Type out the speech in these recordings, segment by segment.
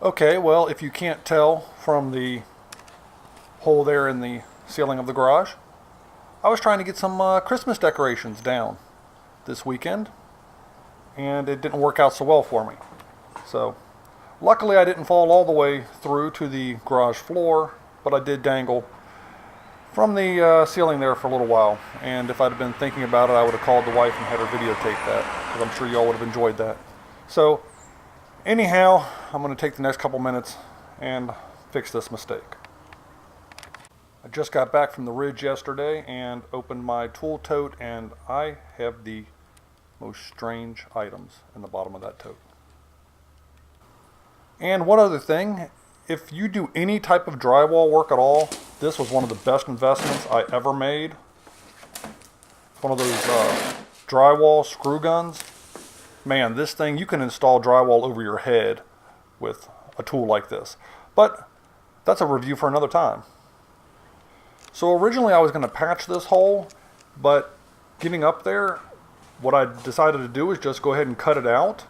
Okay, well, if you can't tell from the hole there in the ceiling of the garage, I was trying to get some Christmas decorations down this weekend, and it didn't work out so well for me. So, luckily I didn't fall all the way through to the garage floor, but I did dangle from the ceiling there for a little while. And if I'd have been thinking about it, I would have called the wife and had her videotape that, because I'm sure y'all would have enjoyed that. So, anyhow, I'm going to take the next couple minutes and fix this mistake. I just got back from the ridge yesterday and opened my tool tote, and I have the most strange items in the bottom of that tote. And one other thing, if you do any type of drywall work at all, this was one of the best investments I ever made. It's one of those drywall screw guns. Man, this thing, you can install drywall over your head with a tool like this. But that's a review for another time. So originally I was going to patch this hole, but getting up there, what I decided to do is just go ahead and cut it out.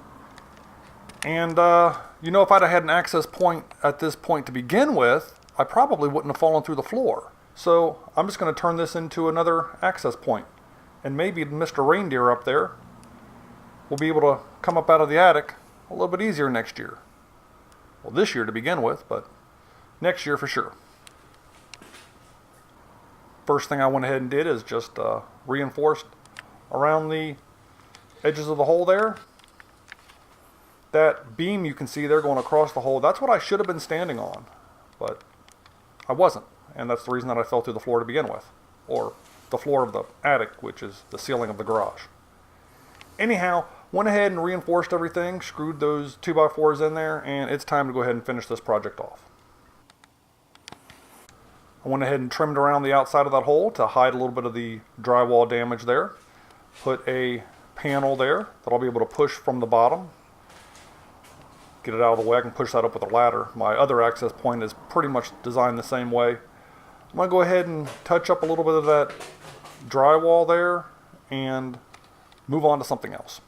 And, if I'd have had an access point at this point to begin with, I probably wouldn't have fallen through the floor. So I'm just going to turn this into another access point. And maybe Mr. Reindeer up there will be able to come up out of the attic a little bit easier next year. Well, this year to begin with, but next year for sure. First thing I went ahead and did is just reinforced around the edges of the hole there. That beam you can see there going across the hole, that's what I should have been standing on, but I wasn't, and that's the reason that I fell through the floor to begin with, or the floor of the attic, which is the ceiling of the garage. Anyhow, went ahead and reinforced everything, screwed those 2x4s in there, and it's time to go ahead and finish this project off. I went ahead and trimmed around the outside of that hole to hide a little bit of the drywall damage there. Put a panel there that I'll be able to push from the bottom. Get it out of the way. I can push that up with a ladder. My other access point is pretty much designed the same way. I'm going to go ahead and touch up a little bit of that drywall there and move on to something else.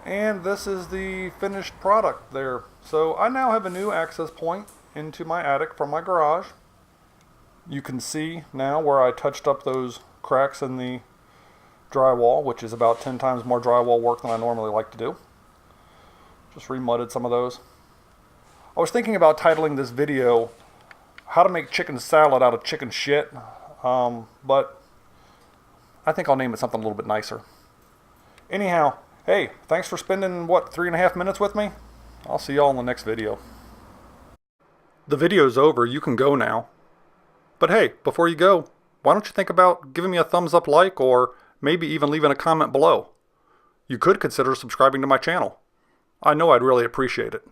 And this is the finished product there. So I now have a new access point into my attic from my garage. You can see now where I touched up those cracks in the drywall, which is about 10 times more drywall work than I normally like to do. Just remudded some of those. I was thinking about titling this video, How to Make Chicken Salad Out of Chicken Shit, but I think I'll name it something a little bit nicer. Anyhow, hey, thanks for spending, 3.5 minutes with me? I'll see y'all in the next video. The video's over, you can go now. But hey, before you go, why don't you think about giving me a thumbs up like, or maybe even leaving a comment below. You could consider subscribing to my channel. I know I'd really appreciate it.